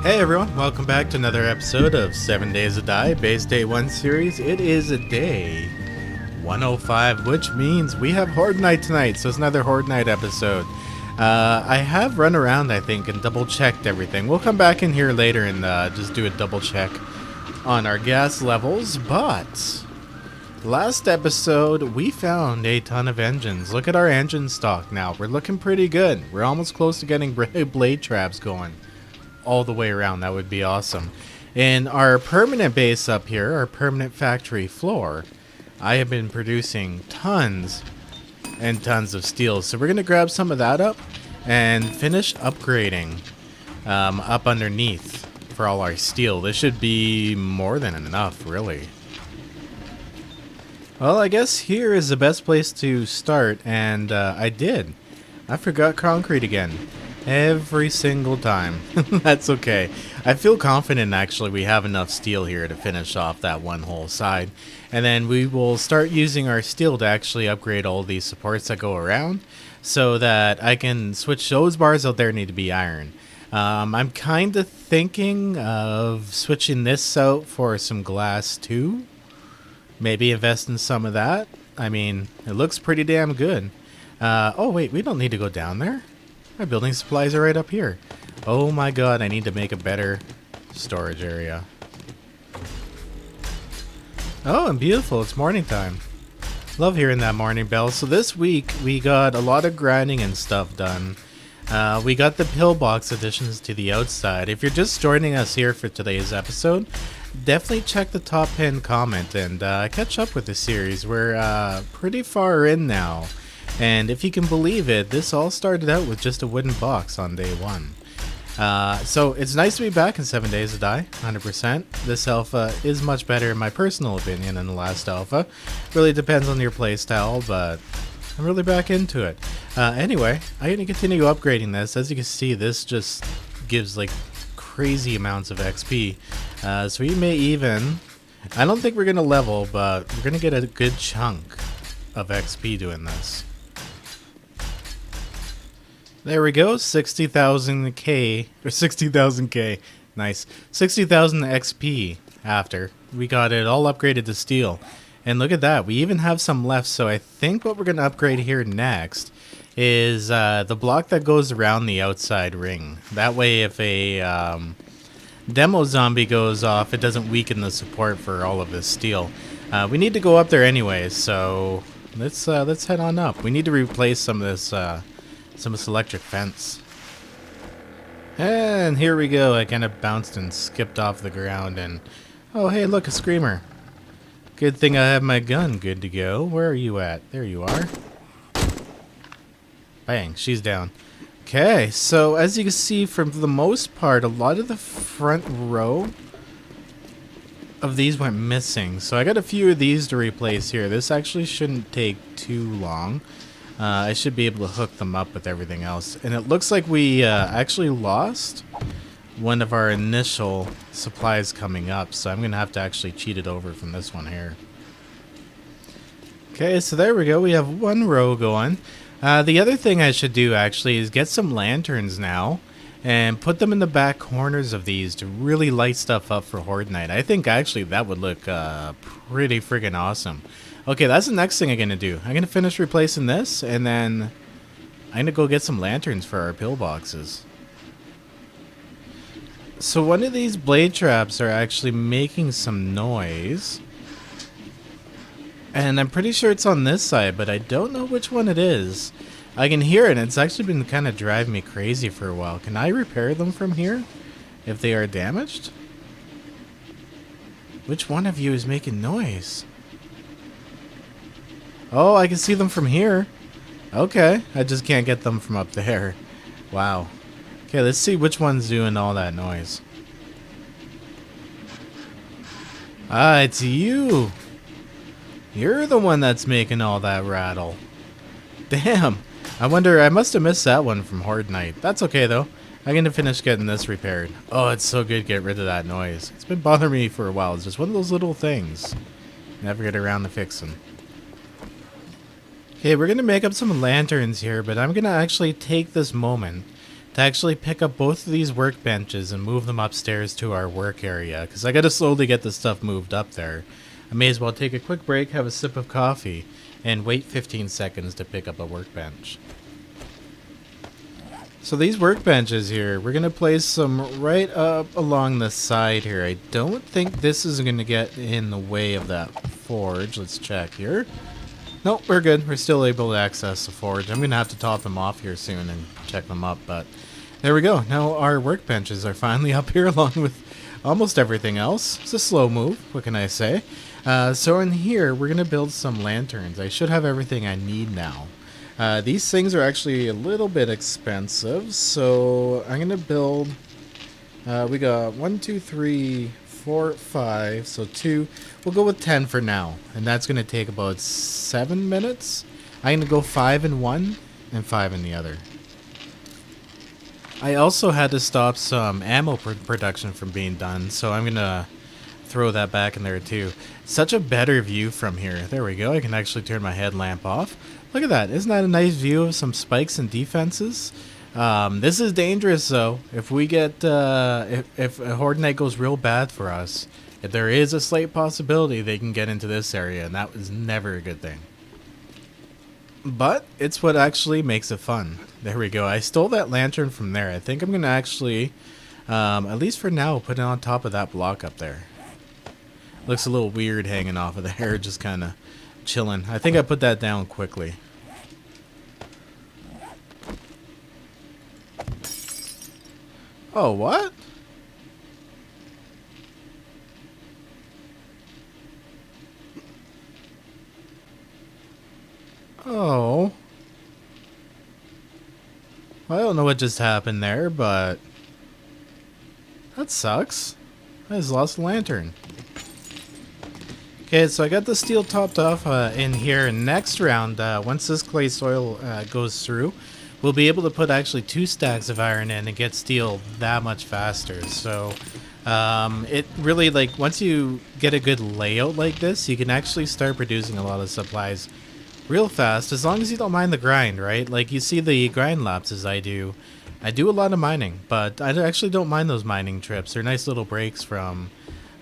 Hey everyone, welcome back to another episode of 7 Days to Die, Base Day 1 series. It is a day 105, which means we have Horde Night tonight, so it's another Horde Night episode. I have run around, I think, and double-checked everything. We'll come back in here later and just do a double-check on our gas levels, but last episode, we found a ton of engines. Look at our engine stock now. We're looking pretty good. We're almost close to getting blade traps going all the way around. That would be awesome. In our permanent base up here, our permanent factory floor, I have been producing tons and tons of steel. So we're going to grab some of that up and finish upgrading up underneath for all our steel. This should be more than enough, really. Well, I guess here is the best place to start, and I forgot concrete again. Every single time. That's okay. I feel confident actually we have enough steel here to finish off that one whole side. And then we will start using our steel to actually upgrade all these supports that go around so that I can switch those bars out there need to be iron. I'm kind of thinking of switching this out for some glass too. Maybe invest in some of that. I mean, it looks pretty damn good. Oh wait, we don't need to go down there. My building supplies are right up here. Oh my god, I need to make a better storage area. Oh, and beautiful, it's morning time. Love hearing that morning bell. So this week, we got a lot of grinding and stuff done. We got the pillbox additions to the outside. If you're just joining us here for today's episode, definitely check the top pinned comment and catch up with the series. We're pretty far in now. And if you can believe it, this all started out with just a wooden box on day one. So it's nice to be back in 7 Days to Die, 100%. This alpha is much better in my personal opinion than the last alpha. Really depends on your playstyle, but I'm really back into it. Anyway, I'm going to continue upgrading this. As you can see, this just gives like crazy amounts of XP. So we may even, I don't think we're going to level, but we're going to get a good chunk of XP doing this. There we go, 60,000 K, or 60,000 K, nice, 60,000 XP after. We got it all upgraded to steel. And look at that, we even have some left, so I think what we're going to upgrade here next is the block that goes around the outside ring. That way if a demo zombie goes off, it doesn't weaken the support for all of this steel. We need to go up there anyways, so let's head on up. We need to replace some of this electric fence. And here we go. I kind of bounced and skipped off the ground and... Oh, hey, look, a screamer. Good thing I have my gun good to go. Where are you at? There you are. Bang, she's down. Okay, so as you can see, for the most part, a lot of the front row of these went missing. So I got a few of these to replace here. This actually shouldn't take too long. I should be able to hook them up with everything else. And it looks like we actually lost one of our initial supplies coming up. So I'm going to have to actually cheat it over from this one here. Okay, so there we go. We have one row going. The other thing I should do actually is get some lanterns now and put them in the back corners of these to really light stuff up for Horde Night. I think actually that would look pretty friggin' awesome. Okay, that's the next thing I'm going to do. I'm going to finish replacing this, and then I'm going to go get some lanterns for our pillboxes. So one of these blade traps are actually making some noise. And I'm pretty sure it's on this side, but I don't know which one it is. I can hear it, and it's actually been kind of driving me crazy for a while. Can I repair them from here if they are damaged? Which one of you is making noise? Oh, I can see them from here. Okay, I just can't get them from up there. Wow. Okay, let's see which one's doing all that noise. Ah, it's you. You're the one that's making all that rattle. Damn. I wonder, I must have missed that one from Horde Night. That's okay, though. I'm going to finish getting this repaired. Oh, it's so good to get rid of that noise. It's been bothering me for a while. It's just one of those little things. Never get around to fixing. Okay, we're going to make up some lanterns here, but I'm going to actually take this moment to actually pick up both of these workbenches and move them upstairs to our work area, because I gotta slowly get the stuff moved up there. I may as well take a quick break, have a sip of coffee, and wait 15 seconds to pick up a workbench. So these workbenches here, we're going to place them right up along the side here. I don't think this is going to get in the way of that forge. Let's check here. Nope, we're good. We're still able to access the forge. I'm going to have to top them off here soon and check them up, but there we go. Now our workbenches are finally up here along with almost everything else. It's a slow move, what can I say? So in here, we're going to build some lanterns. I should have everything I need now. These things are actually a little bit expensive, so I'm going to build, we got 1, 2, 3, 4, 5, so 2. We'll go with 10 for now, and that's going to take about 7 minutes. I'm going to go 5 in one and 5 in the other. I also had to stop some ammo production from being done, so I'm going to throw that back in there too. Such a better view from here. There we go. I can actually turn my headlamp off. Look at that. Isn't that a nice view of some spikes and defenses? This is dangerous though. If we get if a horde night goes real bad for us, if there is a slight possibility they can get into this area, and that was never a good thing. But it's what actually makes it fun. There we go. I stole that lantern from there. I think I'm gonna actually, at least for now, put it on top of that block up there. Looks a little weird hanging off of there, just kind of chilling. I think I put that down quickly. Oh, what? Oh. I don't know what just happened there, but that sucks. I just lost the lantern. Okay, so I got the steel topped off in here. Next round, once this clay soil goes through, we'll be able to put actually 2 stacks of iron in and get steel that much faster. So it really, like, once you get a good layout like this, you can actually start producing a lot of supplies real fast, as long as you don't mind the grind, right? Like, you see the grind lapses I do. I do a lot of mining, but I actually don't mind those mining trips. They're nice little breaks from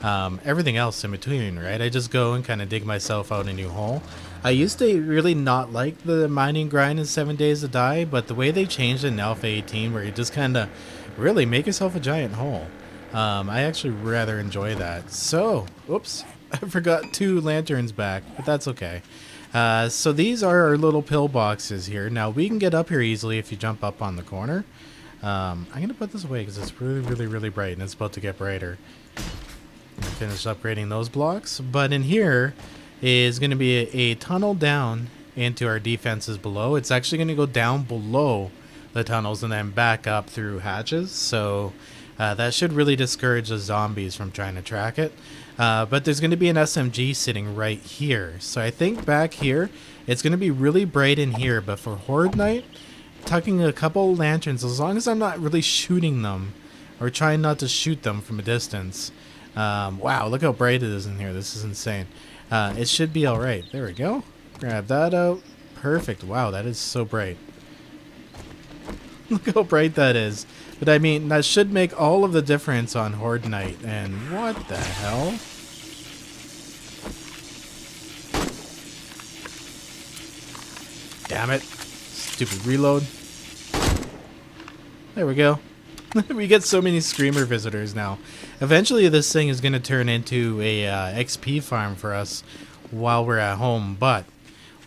everything else in between, right? I just go and kind of dig myself out a new hole. I used to really not like the mining grind in 7 Days to Die, but the way they changed it in Alpha 18, where you just kind of really make yourself a giant hole, I actually rather enjoy that. So, oops, I forgot 2 lanterns back, but that's okay. So these are our little pillboxes here. Now we can get up here easily if you jump up on the corner. I'm going to put this away because it's really bright, and it's about to get brighter. Finish upgrading those blocks, but in here is going to be a tunnel down into our defenses below. It's actually going to go down below the tunnels and then back up through hatches, so that should really discourage the zombies from trying to track it. But there's going to be an SMG sitting right here, so I think back here it's going to be really bright in here, but for horde night, tucking a couple lanterns, as long as I'm not really shooting them or trying not to shoot them from a distance. Wow, look how bright it is in here. This is insane. It should be alright. There we go. Grab that out. Perfect. Wow, that is so bright. Look how bright that is. But I mean, that should make all of the difference on horde night. And what the hell? Damn it. Stupid reload. There we go. We get so many screamer visitors now. Eventually this thing is going to turn into a XP farm for us while we're at home, but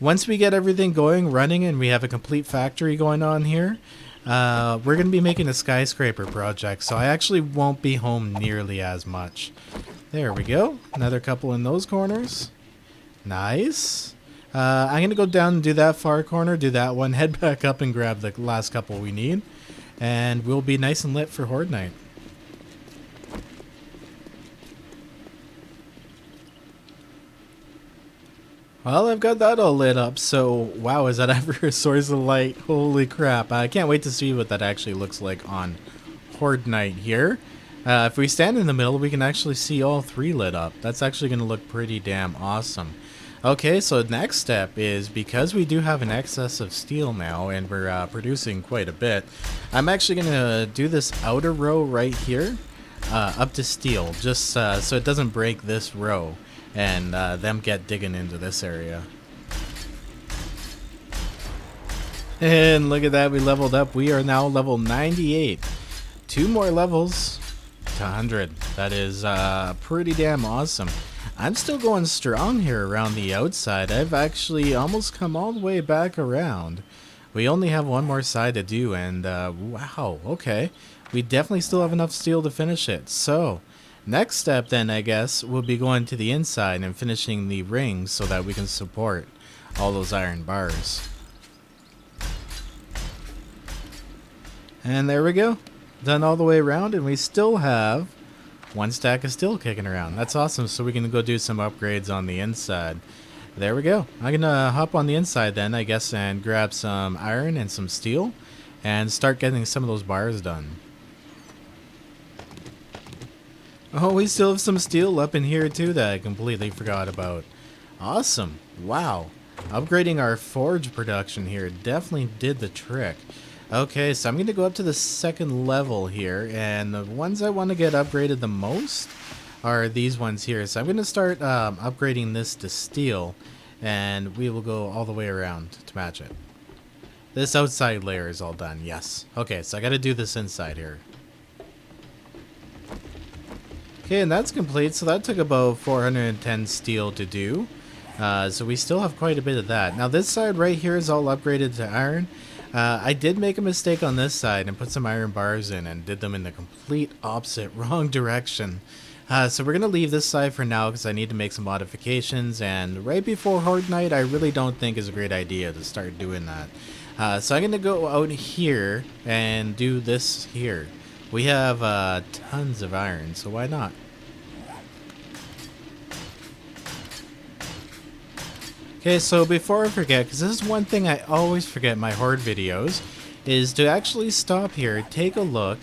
once we get everything going, running, and we have a complete factory going on here, we're going to be making a skyscraper project, so I actually won't be home nearly as much. There we go. Another couple in those corners. Nice. I'm going to go down and do that far corner, do that one, head back up and grab the last couple we need. And we'll be nice and lit for horde night. Well, I've got that all lit up, so wow, is that ever a source of light? Holy crap. I can't wait to see what that actually looks like on horde night here. If we stand in the middle, we can actually see all 3 lit up. That's actually going to look pretty damn awesome. Okay, so next step is, because we do have an excess of steel now and we're producing quite a bit, I'm actually going to do this outer row right here up to steel, just so it doesn't break this row and them get digging into this area. And look at that, we leveled up. We are now level 98. 2 more levels to 100. That is pretty damn awesome. I'm still going strong here around the outside. I've actually almost come all the way back around. We only have one more side to do, and wow, okay. We definitely still have enough steel to finish it. So, next step then, I guess, will be going to the inside and finishing the rings so that we can support all those iron bars. And there we go. Done all the way around, and we still have 1 stack of steel kicking around. That's awesome, so we can go do some upgrades on the inside. There we go. I'm gonna hop on the inside then, I guess, and grab some iron and some steel and start getting some of those bars done. Oh, we still have some steel up in here too that I completely forgot about. Awesome. Wow. Upgrading our forge production here definitely did the trick. Okay, so I'm going to go up to the 2nd level here, and the ones I want to get upgraded the most are these ones here. So I'm going to start upgrading this to steel, and we will go all the way around to match it. This outside layer is all done, yes. Okay, so I got to do this inside here. Okay, and that's complete, so that took about 410 steel to do. So we still have quite a bit of that. Now this side right here is all upgraded to iron. I did make a mistake on this side and put some iron bars in and did them in the complete opposite, wrong direction. So we're going to leave this side for now because I need to make some modifications, and right before Horde Night I really don't think is a great idea to start doing that. So I'm going to go out here and do this here. We have tons of iron, so why not? Okay, so before I forget, because this is one thing I always forget in my Horde videos, is to actually stop here, take a look,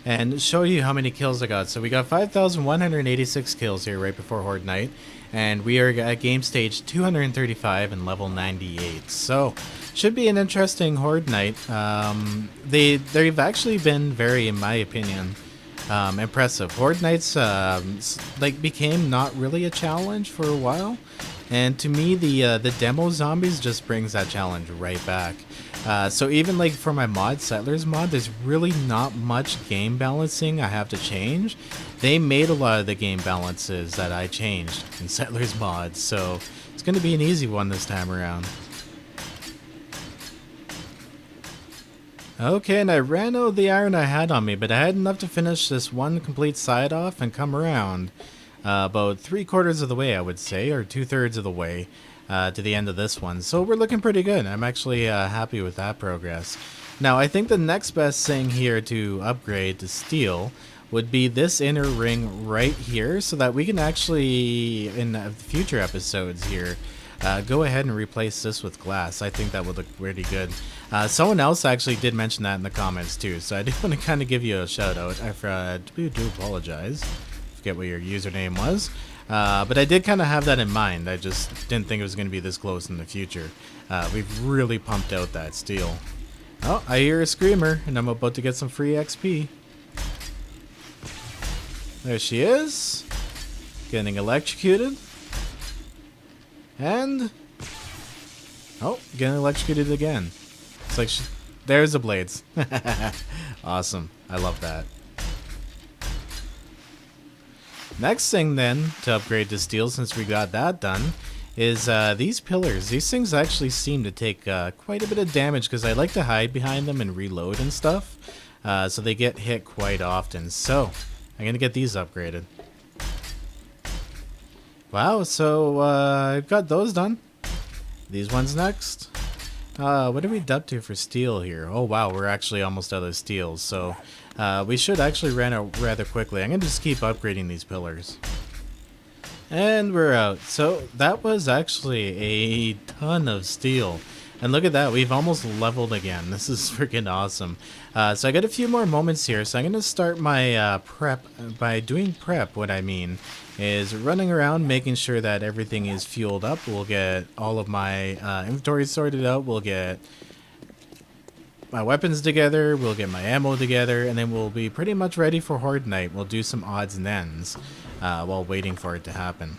and show you how many kills I got. So we got 5,186 kills here right before Horde Night, and we are at game stage 235 and level 98. So, should be an interesting Horde Night. They've actually been very, in my opinion, impressive. Horde Nights became not really a challenge for a while. And to me, the demo zombies just brings that challenge right back. So even like for my mod, Settlers mod, there's really not much game balancing I have to change. They made a lot of the game balances that I changed in Settlers mod, so it's going to be an easy one this time around. Okay, and I ran out of the iron I had on me, but I had enough to finish this one complete side off and come around. About 3/4 of the way, I would say, or 2/3 of the way to the end of this one. So we're looking pretty good. I'm actually happy with that progress. Now, I think the next best thing here to upgrade to steel would be this inner ring right here, so that we can actually, in the future episodes here, go ahead and replace this with glass. I think that would look pretty good. Someone else actually did mention that in the comments too, so I do want to kind of give you a shout out. I do apologize. Forget what your username was, but I did kind of have that in mind. I just didn't think it was going to be this close in the future. We've really pumped out that steel. Oh, I hear a screamer, and I'm about to get some free XP. There she is, getting electrocuted, and oh, getting electrocuted again. It's like there's the blades. Awesome, I love that. Next thing then to upgrade to steel, since we got that done, is these pillars. These things actually seem to take quite a bit of damage because I like to hide behind them and reload and stuff. So they get hit quite often. So I'm going to get these upgraded. Wow, so I've got those done. These ones next. What are we up to for steel here? Oh wow, we're actually almost out of steel, so we should actually run out rather quickly. I'm going to just keep upgrading these pillars. And we're out. So that was actually a ton of steel. And look at that, we've almost leveled again. This is freaking awesome. So I got a few more moments here, so I'm going to start my prep. By doing prep, what I mean is running around making sure that everything is fueled up. We'll get all of my inventory sorted out, we'll get my weapons together, we'll get my ammo together, and then we'll be pretty much ready for Horde Night. We'll do some odds and ends while waiting for it to happen.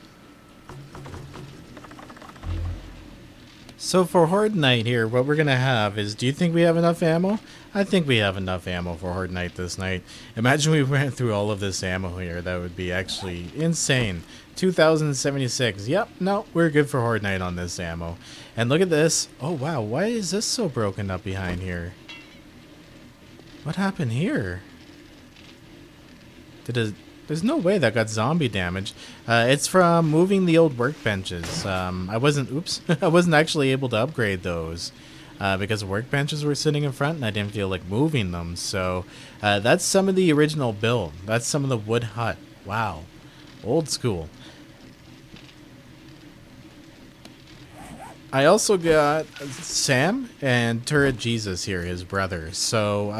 So for Horde Night here, what we're going to have is, do you think we have enough ammo? I think we have enough ammo for Horde Night this night. Imagine we went through all of this ammo here. That would be actually insane. 2076. Yep, no, we're good for Horde Night on this ammo. And look at this. Oh wow, why is this so broken up behind here? What happened here? There's no way that got zombie damage. It's from moving the old workbenches. I wasn't actually able to upgrade those because the workbenches were sitting in front and I didn't feel like moving them. So that's some of the original build. That's some of the wood hut. Wow, old school. I also got Sam and Turret Jesus here, his brother. So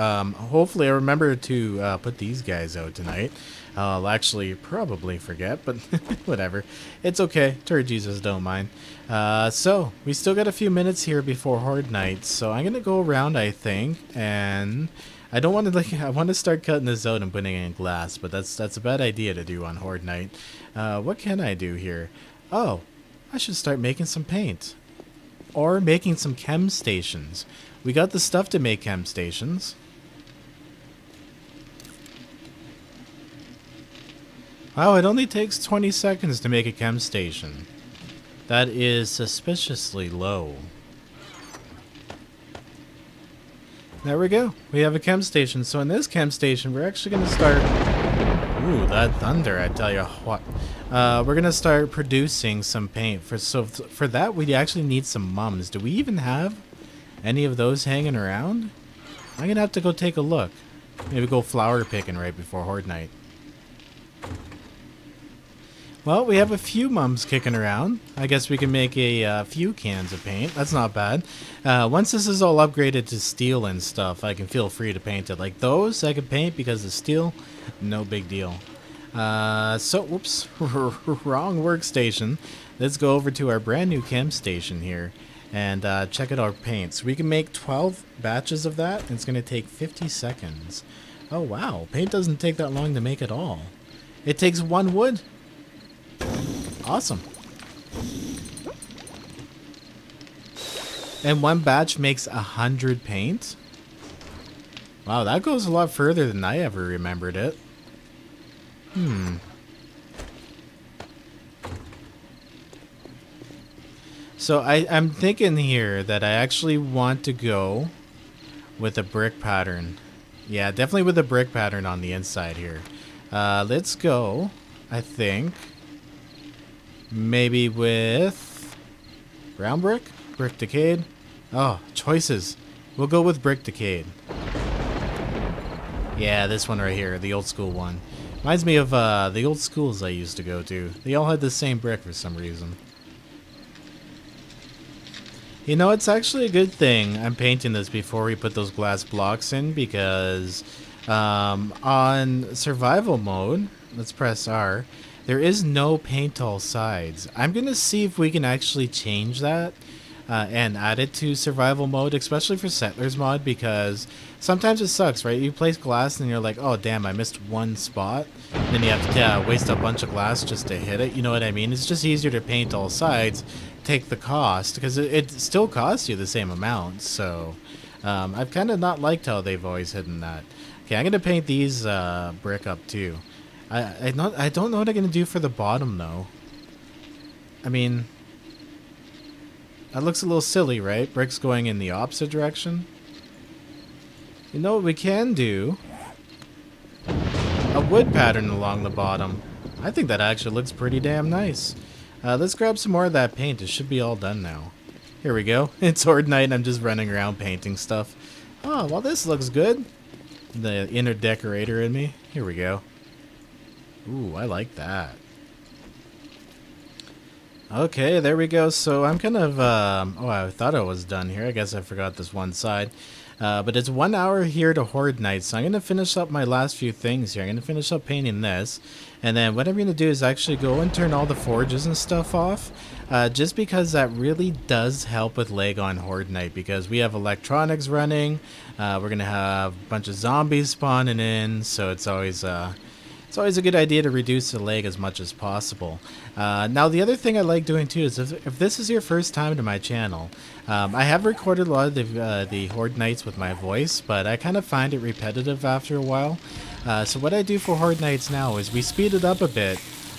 hopefully I remember to put these guys out tonight. I'll actually probably forget, but whatever. It's okay. Turret Jesus don't mind. So we still got a few minutes here before Horde Night. So I'm gonna go around, I think, and I don't want to I want to start cutting this out and putting it in glass, but that's a bad idea to do on Horde Night. What can I do here? Oh, I should start making some paint. Or making some chem stations. We got the stuff to make chem stations. Wow, it only takes 20 seconds to make a chem station. That is suspiciously low. There we go. We have a chem station. So in this chem station, we're actually going to start... Ooh, that thunder, I tell you what. We're going to start producing some paint. For that, we actually need some mums. Do we even have any of those hanging around? I'm going to have to go take a look. Maybe go flower picking right before Horde Night. Well, we have a few mums kicking around. I guess we can make a few cans of paint. That's not bad. Once this is all upgraded to steel and stuff, I can feel free to paint it. Like those, I can paint because of steel. No big deal. Whoops, wrong workstation. Let's go over to our brand new chem station here and check out our paints. We can make 12 batches of that, and it's going to take 50 seconds. Oh, wow. Paint doesn't take that long to make at all. It takes 1 wood. Awesome. And 1 batch makes 100 paint? Wow, that goes a lot further than I ever remembered it. So I'm thinking here that I actually want to go with a brick pattern. Yeah, definitely with a brick pattern on the inside here. Let's go, I think, maybe with brown brick? Brick decayed? Oh, choices. We'll go with brick decayed. Yeah, this one right here, the old school one. Reminds me of the old schools I used to go to. They all had the same brick for some reason. You know, it's actually a good thing I'm painting this before we put those glass blocks in, because on survival mode, let's press R, there is no paint all sides. I'm going to see if we can actually change that and add it to survival mode, especially for Settlers mod, because sometimes it sucks, right? You place glass and you're like, oh damn, I missed one spot. And then you have to waste a bunch of glass just to hit it, you know what I mean? It's just easier to paint all sides, take the cost, because it still costs you the same amount. So I've kind of not liked how they've always hidden that. Okay, I'm going to paint these brick up too. I don't know what I'm going to do for the bottom though. I mean, that looks a little silly, right? Bricks going in the opposite direction. You know what we can do? A wood pattern along the bottom. I think that actually looks pretty damn nice. Let's grab some more of that paint. It should be all done now. Here we go. It's Horde Night and I'm just running around painting stuff. Oh, well this looks good. The inner decorator in me. Here we go. Ooh, I like that. Okay, there we go. So I'm kind of, oh, I thought I was done here. I guess I forgot this one side. But it's 1 hour here to Horde Night, so I'm going to finish up my last few things here. I'm going to finish up painting this, and then what I'm going to do is actually go and turn all the forges and stuff off, just because that really does help with lag on Horde Night, because we have electronics running, we're going to have a bunch of zombies spawning in, so it's always a good idea to reduce the lag as much as possible. Now, the other thing I like doing too is if this is your first time to my channel, I have recorded a lot of the Horde Nights with my voice, but I kind of find it repetitive after a while. So what I do for Horde Nights now is we speed it up a bit,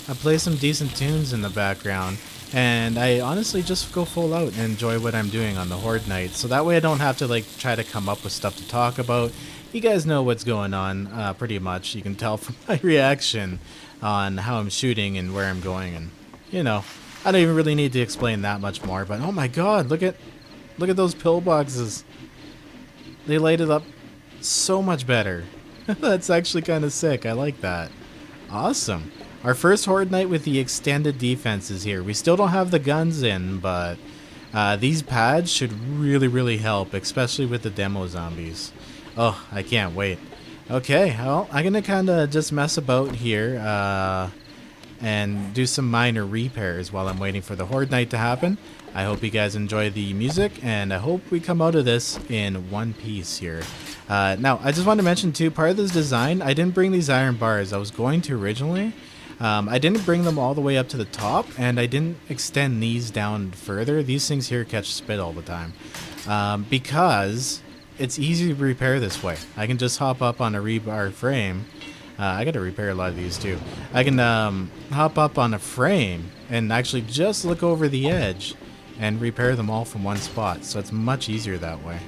I play some decent tunes in the background, and I honestly just go full out and enjoy what I'm doing on the Horde Night. So that way I don't have to like try to come up with stuff to talk about. You guys know what's going on, pretty much. You can tell from my reaction on how I'm shooting and where I'm going, and you know, I don't even really need to explain that much more. But oh my God, look at those pillboxes. They light it up so much better. That's actually kind of sick. I like that. Awesome. Our first Horde Night with the extended defenses here. We still don't have the guns in, but these pads should really help, especially with the demo zombies. Oh, I can't wait. Okay, well, I'm going to kind of just mess about here and do some minor repairs while I'm waiting for the Horde Night to happen. I hope you guys enjoy the music, and I hope we come out of this in one piece here. Now, I just want to mention too, part of this design, I didn't bring these iron bars. I was going to originally. I didn't bring them all the way up to the top, and I didn't extend these down further. These things here catch spit all the time because it's easy to repair this way. I can just hop up on a rebar frame. I gotta repair a lot of these too. I can hop up on a frame and actually just look over the edge and repair them all from one spot. So it's much easier that way.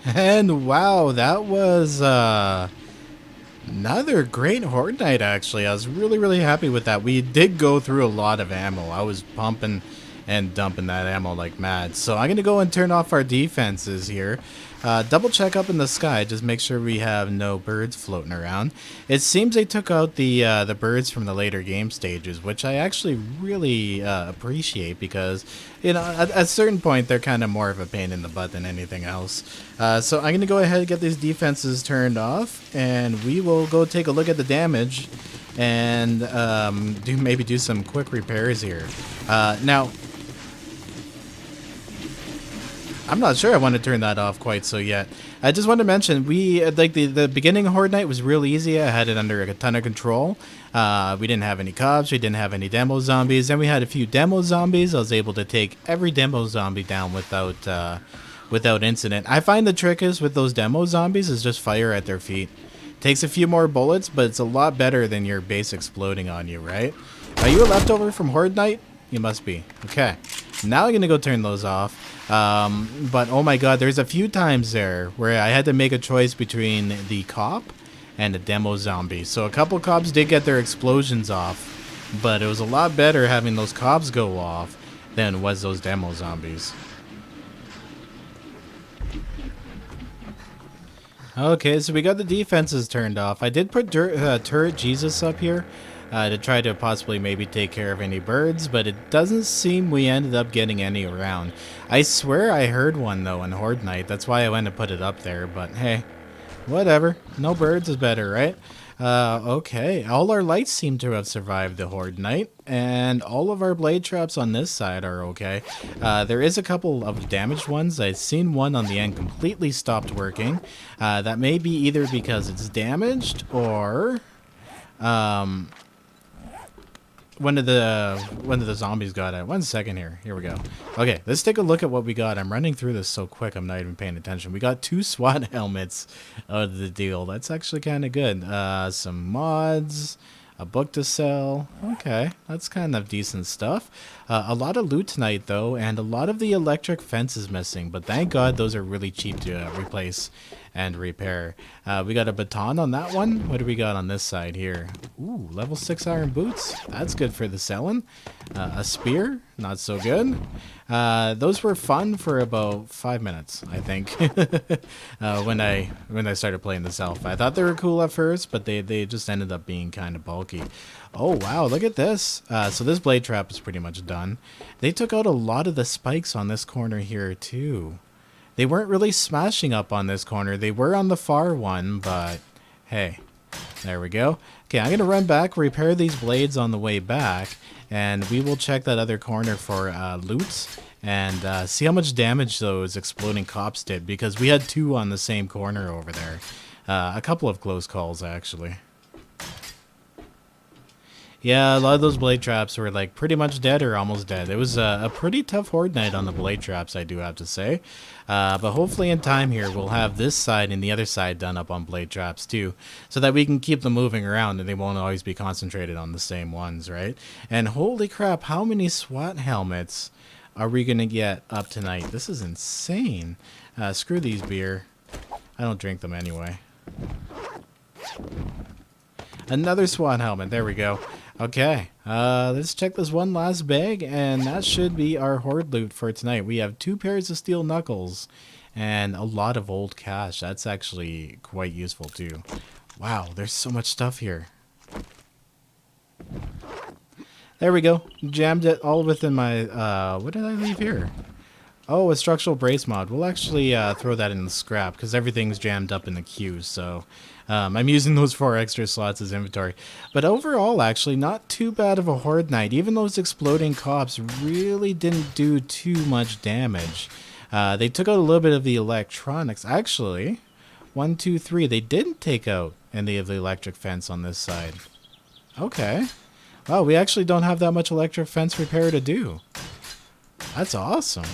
And wow, that was another great Horde night, actually. I was really happy with that. We did go through a lot of ammo. I was pumping and dumping that ammo like mad. So I'm going to go and turn off our defenses here. Double check up in the sky, just make sure we have no birds floating around. It seems they took out the birds from the later game stages, which I actually really appreciate because, you know, at a certain point they're kind of more of a pain in the butt than anything else. So I'm going to go ahead and get these defenses turned off, and we will go take a look at the damage and maybe do some quick repairs here. Now, I'm not sure I want to turn that off quite so yet. I just want to mention, we like the beginning of Horde Night was real easy. I had it under a ton of control. We didn't have any cops, we didn't have any demo zombies, and we had a few demo zombies. I was able to take every demo zombie down without incident. I find the trick is with those demo zombies is just fire at their feet. Takes a few more bullets, but it's a lot better than your base exploding on you, right? Are you a leftover from Horde Night? You must be. Okay. Now I'm going to go turn those off. But oh my god, there's a few times there where I had to make a choice between the cop and the demo zombie. So a couple cops did get their explosions off, but it was a lot better having those cops go off than was those demo zombies. Okay, so we got the defenses turned off. I did put Turret Jesus up here to try to possibly maybe take care of any birds, but it doesn't seem we ended up getting any around. I swear I heard one though in Horde Night. That's why I went to put it up there, but hey, whatever. No birds is better, right? Okay, all our lights seem to have survived the Horde Night, and all of our blade traps on this side are okay. There is a couple of damaged ones. I've seen one on the end completely stopped working. That may be either because it's damaged or one of the zombies got it. 1 second here. Here we go. Okay, let's take a look at what we got. I'm running through this so quick I'm not even paying attention. We got 2 SWAT helmets out of the deal. That's actually kind of good. Some mods, a book to sell. Okay, that's kind of decent stuff. A lot of loot tonight though, and a lot of the electric fence is missing, but thank god those are really cheap to replace and repair. We got a baton on that one. What do we got on this side here? Ooh, level 6 iron boots. That's good for the selling. A spear, not so good. Those were fun for about 5 minutes, I think. when I started playing this elf. I thought they were cool at first, but they just ended up being kind of bulky. Oh wow, look at this. So this blade trap is pretty much done. They took out a lot of the spikes on this corner here too. They weren't really smashing up on this corner. They were on the far one, but hey, there we go. Okay, I'm going to run back, repair these blades on the way back, and we will check that other corner for loot and see how much damage those exploding cops did, because we had 2 on the same corner over there. A couple of close calls, actually. Yeah, a lot of those blade traps were like pretty much dead or almost dead. It was a pretty tough Horde Night on the blade traps, I do have to say. But hopefully in time here, we'll have this side and the other side done up on blade traps too, so that we can keep them moving around and they won't always be concentrated on the same ones, right? And holy crap, how many SWAT helmets are we going to get up tonight? This is insane. Screw these beer. I don't drink them anyway. Another SWAT helmet. There we go. Okay, let's check this one last bag, and that should be our horde loot for tonight. We have 2 pairs of steel knuckles and a lot of old cash. That's actually quite useful too. Wow, there's so much stuff here. There we go. Jammed it all within my, what did I leave here? Oh, a structural brace mod. We'll actually throw that in the scrap because everything's jammed up in the queue, so I'm using those 4 extra slots as inventory. But overall, actually, not too bad of a horde night. Even those exploding cops really didn't do too much damage. They took out a little bit of the electronics. Actually, 1, 2, 3, they didn't take out any of the electric fence on this side. Okay. Wow, we actually don't have that much electric fence repair to do. That's awesome.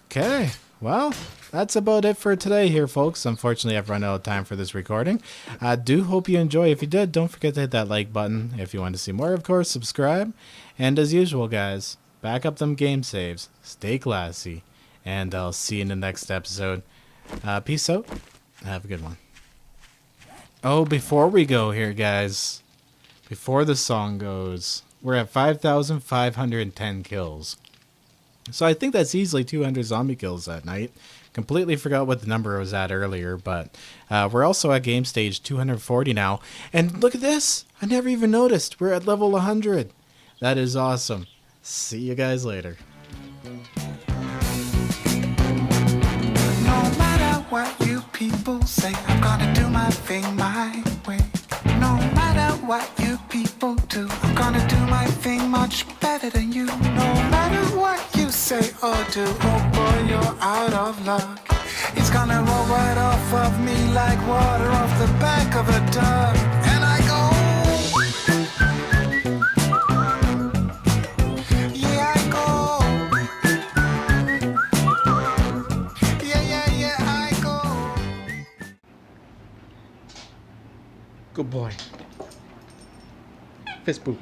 Okay, well, that's about it for today here, folks. Unfortunately, I've run out of time for this recording. I do hope you enjoy. If you did, don't forget to hit that like button. If you want to see more, of course, subscribe. And as usual, guys, back up them game saves, stay classy, and I'll see you in the next episode. Peace out. Have a good one. Oh, before we go here, guys, before the song goes, we're at 5,510 kills. So I think that's easily 200 zombie kills that night. Completely forgot what the number was at earlier, but we're also at game stage 240 now. And look at this! I never even noticed. We're at level 100. That is awesome. See you guys later. No matter what you people say, I'm gonna do my thing my way. No matter what you people do, I'm gonna do my thing much better than you. No matter what you say or do, oh boy, you're out of luck. It's gonna roll right off of me like water off the back of a duck. And I go, yeah, I go. Yeah, I go. Good boy. Fist bump.